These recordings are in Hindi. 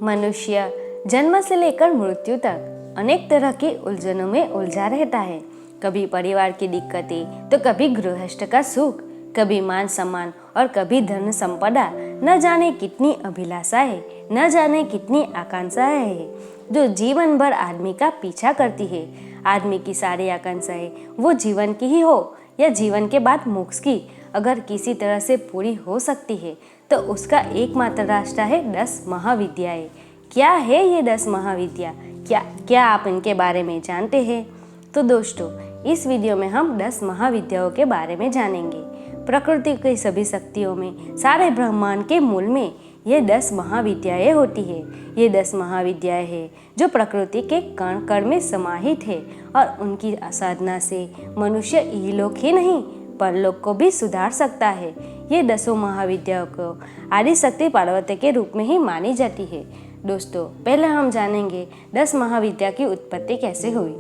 मनुष्य जन्म से लेकर मृत्यु तक अनेक तरह की उलझनों में उलझा रहता है। कभी परिवार की दिक्कतें तो कभी गृहस्थ का सुख, कभी मान सम्मान और कभी धन संपदा। न जाने कितनी अभिलाषाएं, न जाने कितनी आकांक्षाएं हैं जो जीवन भर आदमी का पीछा करती है। आदमी की सारी आकांक्षाएं वो जीवन की ही हो या जीवन के बाद मोक्ष की, अगर किसी तरह से पूरी हो सकती है तो उसका एकमात्र रास्ता है 10 महाविद्याएं। क्या है ये 10 महाविद्या? क्या आप इनके बारे में जानते हैं? तो दोस्तों, इस वीडियो में हम 10 महाविद्याओं के बारे में जानेंगे। प्रकृति की सभी शक्तियों में, सारे ब्रह्मांड के मूल में ये 10 महाविद्याएं होती है। ये 10 महाविद्याएं हैं जो प्रकृति के कण कण में समाहित है और उनकी साधना से मनुष्य इहलोक ही नहीं परलोक को भी सुधार सकता है। ये 10 महाविद्याओं को आदिशक्ति पार्वती के रूप में ही मानी जाती है। दोस्तों, पहले हम जानेंगे 10 महाविद्या की उत्पत्ति कैसे हुई।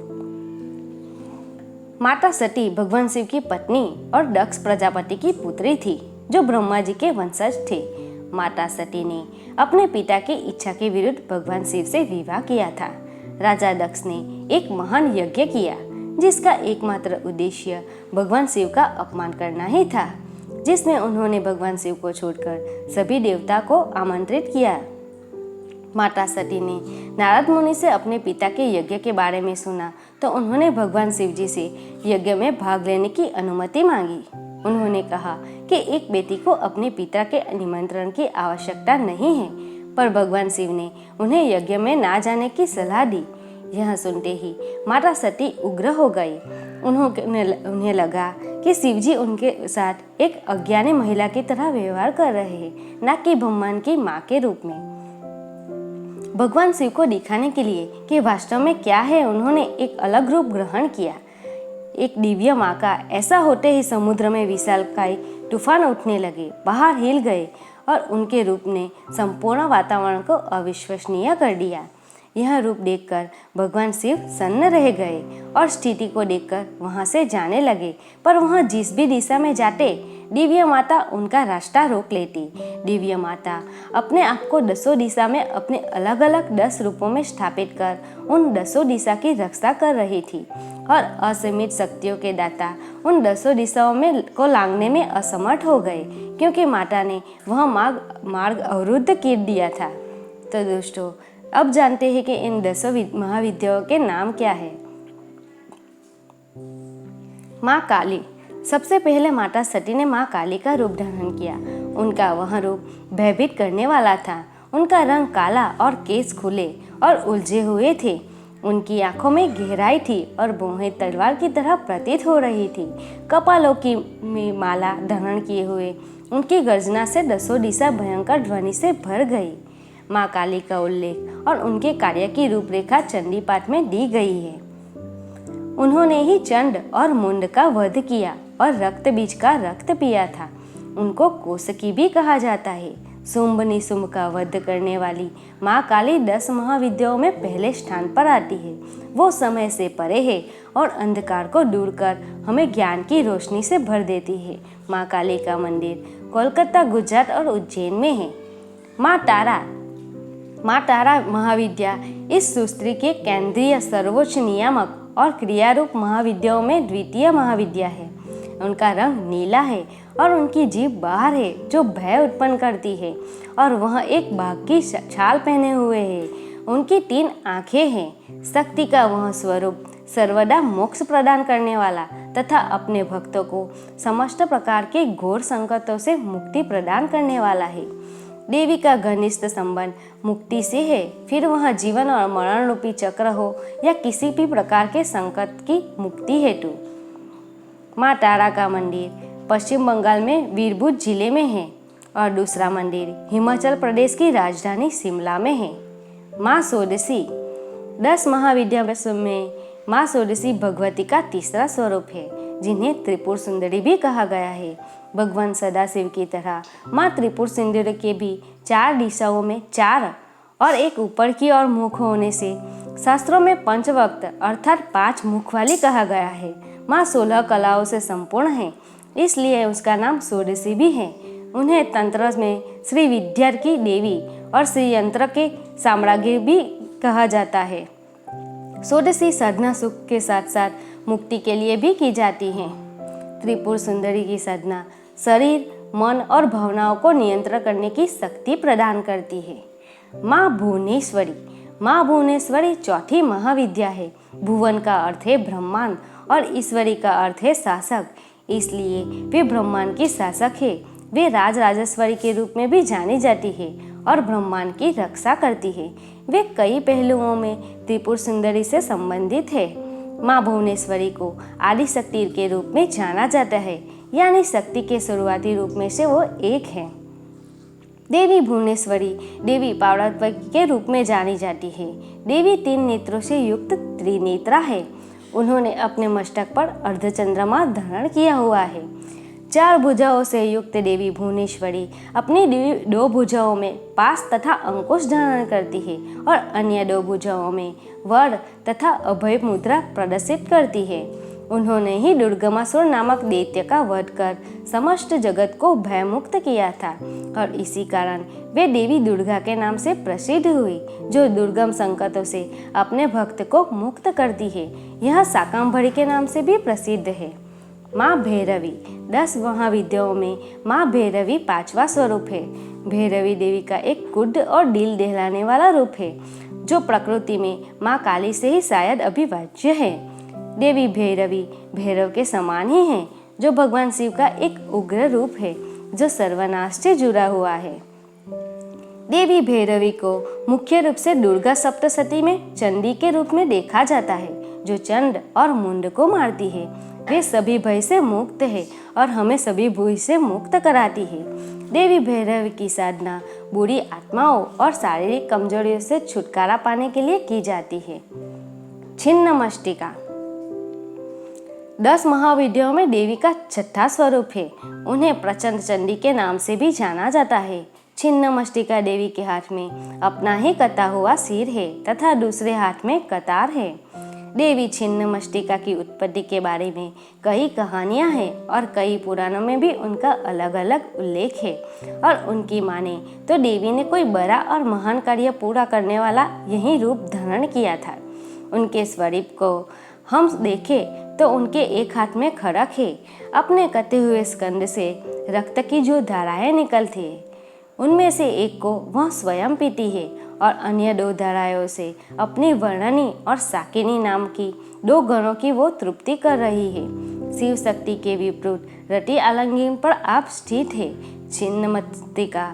माता सती भगवान शिव की पत्नी और दक्ष प्रजापति की पुत्री थी जो ब्रह्मा जी के वंशज थे। माता सती ने अपने पिता की इच्छा के विरुद्ध भगवान शिव से विवाह किया था। राजा दक्ष ने एक महान यज्ञ किया जिसका एकमात्र उद्देश्य भगवान शिव का अपमान करना ही था, जिसमें उन्होंने भगवान शिव को छोड़कर सभी देवता को आमंत्रित किया। माता सती ने नारद मुनि से अपने पिता के यज्ञ के बारे में सुना तो उन्होंने भगवान शिव जी से यज्ञ में भाग लेने की अनुमति मांगी। उन्होंने कहा कि एक बेटी को अपने पिता के निमंत्रण की आवश्यकता नहीं है, पर भगवान शिव ने उन्हें यज्ञ में ना जाने की सलाह दी। यह सुनते ही माता सती उग्र हो गई। उन्हें लगा कि शिव जी उनके साथ एक अज्ञानी महिला की तरह व्यवहार कर रहे हैं, न कि ब्रह्मांड की माँ के रूप में। भगवान शिव को दिखाने के लिए कि वास्तव में क्या है, उन्होंने एक अलग रूप ग्रहण किया। एक दिव्य माँ का ऐसा होते ही समुद्र में विशालकाय तूफान उठने लगे, पहाड़ हिल गए और उनके रूप ने संपूर्ण वातावरण को अविश्वसनीय कर दिया। यह रूप देखकर भगवान शिव सन्न रह गए और स्थिति को देखकर वहां से जाने लगे, पर वहां जिस भी दिशा में जाते दिव्य माता उनका रास्ता रोक लेती। दिव्य माता अपने आप को 10 दिशा में अपने अलग अलग 10 रूपों में स्थापित कर उन 10 दिशा की रक्षा कर रही थी और असीमित शक्तियों के दाता उन 10 दिशाओं में को लांघने में असमर्थ हो गए, क्योंकि माता ने वह मार्ग अवरुद्ध कर दिया था। तो दोस्तों, अब जानते हैं कि इन 10 महाविद्याओं के नाम क्या है। माँ काली। सबसे पहले माता सती ने माँ काली का रूप धारण किया। उनका वह रूप भयभीत करने वाला था। उनका रंग काला और केस खुले और उलझे हुए थे। उनकी आंखों में गहराई थी और भौहें तलवार की तरह प्रतीत हो रही थी। कपालों की माला धारण किए हुए उनकी गर्जना से 10 दिशा भयंकर ध्वनि से भर गई। माँ काली का उल्लेख और उनके कार्य की रूपरेखा चंडी पाठ में दी गई है। उन्होंने ही चंड और मुंड का वध किया और रक्त बीज का रक्त पिया था। उनको कोसकी भी कहा जाता है। शुंभ निशुंभ का वध करने वाली माँ काली 10 महाविद्याओं में पहले स्थान पर आती है। वो समय से परे है और अंधकार को दूर कर हमें ज्ञान की रोशनी से भर देती है। माँ काली का मंदिर कोलकाता, गुजरात और उज्जैन में है। माँ तारा महाविद्या इस सूत्री के केंद्रीय सर्वोच्च नियामक और क्रियारूप महाविद्याओं में द्वितीय महाविद्या है। उनका रंग नीला है और उनकी जीभ बाहर है जो भय उत्पन्न करती है और वह एक बाघ की छाल पहने हुए है। उनकी 3 आंखें हैं। शक्ति का वह स्वरूप सर्वदा मोक्ष प्रदान करने वाला तथा अपने भक्तों को समस्त प्रकार के घोर संकटों से मुक्ति प्रदान करने वाला है। देवी का घनिष्ठ संबंध मुक्ति से है, फिर वह जीवन और मरण रूपी चक्र हो या किसी भी प्रकार के संकट की मुक्ति हेतु। माँ तारा का मंदिर पश्चिम बंगाल में वीरभूत जिले में है और दूसरा मंदिर हिमाचल प्रदेश की राजधानी शिमला में है। माँ षोडशी। 10 महाविद्या में माँ षोडशी भगवती का तीसरा स्वरूप है, जिन्हें त्रिपुर सुंदरी भी कहा गया है। भगवान सदाशिव की तरह माँ त्रिपुर सुंदरी के भी 4 दिशाओं में 4 और एक ऊपर की ओर मुख होने से शास्त्रों में पंचवक्त अर्थात 5 मुख वाली कहा गया है। माँ 16 कलाओं से संपूर्ण है, इसलिए उसका नाम षोडशी भी है। उन्हें तंत्र में श्री विद्या की देवी और श्रीयंत्र के साम्राज्ञी भी कहा जाता है। षोडशी साधना सुख के साथ साथ मुक्ति के लिए भी की जाती है। त्रिपुर सुंदरी की साधना शरीर, मन और भावनाओं को नियंत्रण करने की शक्ति प्रदान करती है। माँ भुवनेश्वरी चौथी महाविद्या है। भुवन का अर्थ है ब्रह्मांड और ईश्वरी का अर्थ है शासक, इसलिए वे ब्रह्मांड की शासक है। वे राजराजेश्वरी के रूप में भी जानी जाती है और ब्रह्मांड की रक्षा करती है। वे कई पहलुओं में त्रिपुर सुंदरी से संबंधित है। माँ भुवनेश्वरी को आदि शक्ति के रूप में जाना जाता है, यानी शक्ति के शुरुआती रूप में से वो एक है। देवी भुवनेश्वरी देवी पार्वती के रूप में जानी जाती है। देवी 3 नेत्रों से युक्त त्रिनेत्रा है। उन्होंने अपने मस्तक पर अर्धचंद्रमा धारण किया हुआ है। 4 भुजाओं से युक्त देवी भुवनेश्वरी अपनी 2 भुजाओं में पाश तथा अंकुश धारण करती है और अन्य 2 भुजाओं में वर तथा अभय मुद्रा प्रदर्शित करती है। उन्होंने ही दुर्गमासुर नामक दैत्य का वध कर समस्त जगत को भयमुक्त किया था और इसी कारण वे देवी दुर्गा के नाम से प्रसिद्ध हुई, जो दुर्गम संकटों से अपने भक्त को मुक्त करती है। यह शाकंभरी के नाम से भी प्रसिद्ध है। माँ भैरवी 10 महाविद्याओं में माँ भैरवी 5वां स्वरूप है। भैरवी देवी का एक कुड और दिल दहलाने वाला रूप है, जो प्रकृति में माँ काली से ही शायद अभिवाज्य है। देवी भैरवी भैरव के समान ही है, जो भगवान शिव का एक उग्र रूप है, जो सर्वनाश से जुड़ा हुआ है। देवी भैरवी को मुख्य रूप से दुर्गा सप्तशती में चंडी के रूप में देखा जाता है, जो चंड और मुंड को मारती है। वे सभी भय से मुक्त है और हमें सभी भूल से मुक्त कराती है। देवी भैरवी की साधना बुरी आत्माओं और शारीरिक कमजोरियों से छुटकारा पाने के लिए की जाती है। छिन्नमस्तिका 10 महाविद्याओं में देवी का 6ठा स्वरूप है। उन्हें प्रचंड चंडी के नाम से भी जाना जाता है। छिन्नमस्तिका देवी के हाथ में अपना ही कटा हुआ सिर है तथा दूसरे हाथ में कतार है। देवी छिन्नमस्तिका की उत्पत्ति के बारे में कई कहानियां हैं और कई पुराणों में भी उनका अलग अलग उल्लेख है। और उनकी माने तो देवी ने कोई बड़ा और महान कार्य पूरा करने वाला यही रूप धारण किया था। उनके स्वरूप को हम देखें तो उनके एक हाथ में खड़ग है। अपने कटे हुए स्कंद से रक्त की जो धाराएं निकलती है, उनमें से एक को वह स्वयं पीती है और अन्य 2 धाराओं से अपनी वर्णनी और साकिनी नाम की 2 गणों की वो तृप्ति कर रही है। शिव शक्ति के विपरीत रति आलिंगन पर आप स्थित है। छिन्नमस्तिका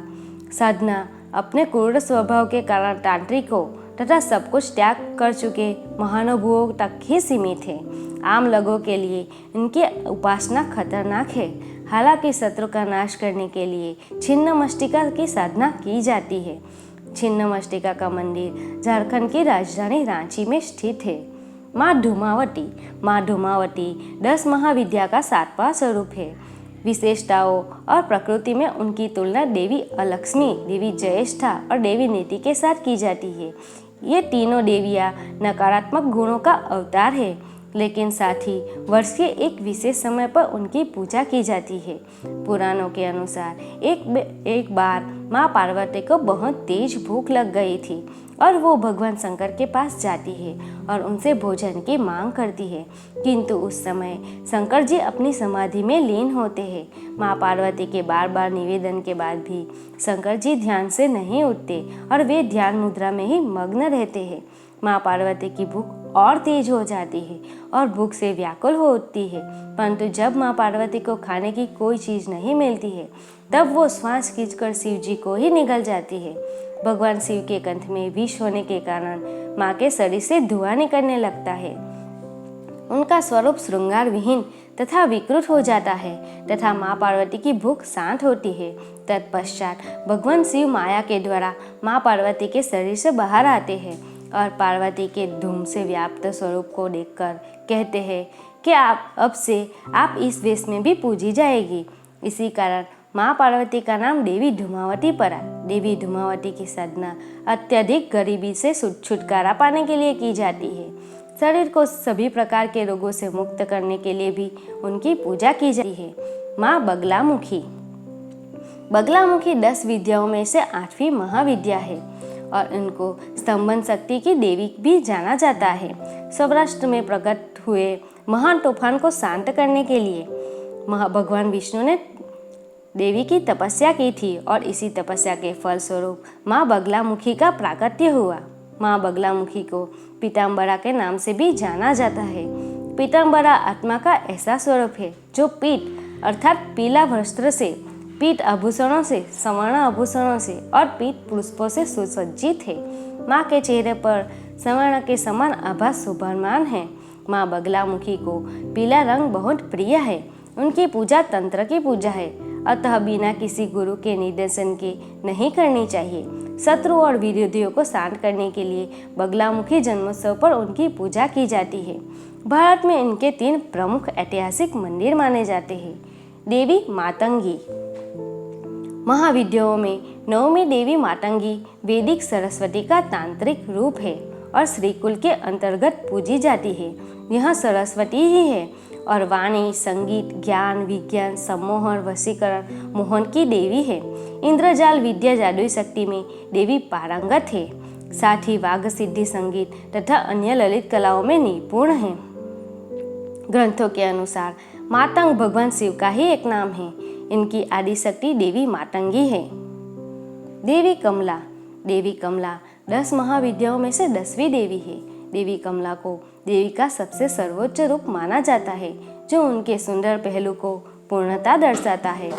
साधना अपने क्रूर स्वभाव के कारण तांत्रिकों तथा सब कुछ त्याग कर चुके महानुभुओं तक ही सीमित है। आम लोगों के लिए इनकी उपासना खतरनाक है। हालांकि शत्रु का नाश करने के लिए छिन्नमस्तिका की साधना की जाती है। छिन्नमस्तिका का मंदिर झारखंड की राजधानी रांची में स्थित है। माँ धूमावती 10 महाविद्या का 7वां स्वरूप है। विशेषताओं और प्रकृति में उनकी तुलना देवी अलक्ष्मी, देवी ज्येष्ठा और देवी नीति के साथ की जाती है। ये तीनों देवियाँ नकारात्मक गुणों का अवतार है, लेकिन साथ ही वर्ष के एक विशेष समय पर उनकी पूजा की जाती है। पुराणों के अनुसार एक बार माँ पार्वती को बहुत तेज भूख लग गई थी और वो भगवान शंकर के पास जाती है और उनसे भोजन की मांग करती है, किंतु उस समय शंकर जी अपनी समाधि में लीन होते हैं। माँ पार्वती के बार बार निवेदन के बाद भी शंकर जी ध्यान से नहीं उठते और वे ध्यान मुद्रा में ही मग्न रहते हैं। माँ पार्वती की भूख और तेज हो जाती है और भूख से व्याकुल हो उठती है, परंतु जब माँ पार्वती को खाने की कोई चीज़ नहीं मिलती है, तब वो श्वास खींचकर शिव जी को ही निगल जाती है। भगवान शिव के कंठ में विष होने के कारण माँ के शरीर से धुआं निकलने लगता है। उनका स्वरूप श्रृंगार विहीन तथा विकृत हो जाता है तथा माँ पार्वती की भूख शांत होती है। तत्पश्चात भगवान शिव माया के द्वारा माँ पार्वती के शरीर से बाहर आते हैं और पार्वती के धूम से व्याप्त स्वरूप को देखकर कहते हैं कि अब से आप इस वेश में भी पूजी जाएगी। इसी कारण माँ पार्वती का नाम देवी धूमावती पड़ा। देवी धूमावती की साधना अत्यधिक गरीबी से छुटकारा पाने के लिए की जाती है। शरीर को सभी प्रकार के रोगों से मुक्त करने के लिए भी उनकी पूजा की जाती है। माँ बगलामुखी बगलामुखी 10 विद्याओं में से 8वीं महाविद्या है और इनको स्तंभन शक्ति की देवी भी जाना जाता है। सौराष्ट्र में प्रकट हुए महान तूफान को शांत करने के लिए भगवान विष्णु ने देवी की तपस्या की थी और इसी तपस्या के फलस्वरूप माँ बगलामुखी का प्राकट्य हुआ। माँ बगलामुखी को पीताम्बरा के नाम से भी जाना जाता है। पीताम्बरा आत्मा का ऐसा स्वरूप है जो पीठ अर्थात पीला वस्त्र से, पीठ आभूषणों से, स्वर्ण आभूषणों से और पीठ पुष्पों से सुसज्जित है। माँ के चेहरे पर स्वर्ण के समान आभा शोभायमान है। माँ बगलामुखी को पीला रंग बहुत प्रिय है। उनकी पूजा तंत्र की पूजा है, अतः बिना किसी गुरु के निर्देशन के नहीं करनी चाहिए। शत्रु और विरोधियों को शांत करने के लिए बगलामुखी जन्मोत्सव पर उनकी पूजा की जाती है। भारत में इनके 3 प्रमुख ऐतिहासिक मंदिर माने जाते हैं। देवी मातंगी। महाविद्याओं में 9वीं देवी मातंगी वैदिक सरस्वती का तांत्रिक रूप है और श्रीकुल के अंतर्गत पूजी जाती है। यह सरस्वती ही है और वाणी, संगीत, ज्ञान, विज्ञान, सम्मोहन, वशीकरण, मोहन की देवी है। इंद्रजाल विद्या जादुई शक्ति में देवी पारंगत है। साथ ही वाघ सिद्धि, संगीत तथा अन्य ललित कलाओं में निपुण है। ग्रंथों के अनुसार मातंग भगवान शिव का ही एक नाम है। इनकी आदि शक्ति देवी मातंगी है। देवी कमला। देवी कमला 10 महाविद्याओं में से 10वीं देवी है। देवी कमला को देवी का सबसे सर्वोच्च रूप माना जाता है, जो उनके सुंदर पहलू को पूर्णता दर्शाता है।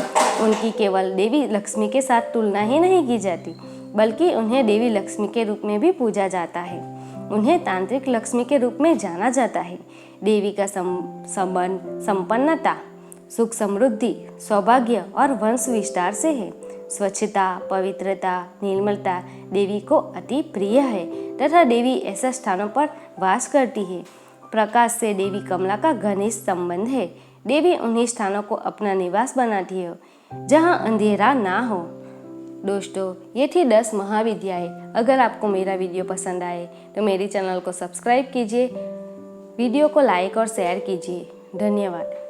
उनकी केवल देवी लक्ष्मी के साथ तुलना ही नहीं की जाती, बल्कि उन्हें देवी लक्ष्मी के रूप में भी पूजा जाता है। उन्हें तांत्रिक लक्ष्मी के रूप में जाना जाता है। देवी का संबंध संपन्नता, सुख, समृद्धि, सौभाग्य और वंश विस्तार से है। स्वच्छता, पवित्रता, निर्मलता देवी को अति प्रिय है तथा देवी ऐसे स्थानों पर वास करती है। प्रकाश से देवी कमला का घनिष्ठ संबंध है। देवी उन्हीं स्थानों को अपना निवास बनाती है जहाँ अंधेरा ना हो। दोस्तों, ये थी 10 महाविद्याएं। अगर आपको मेरा वीडियो पसंद आए तो मेरे चैनल को सब्सक्राइब कीजिए, वीडियो को लाइक और शेयर कीजिए। धन्यवाद।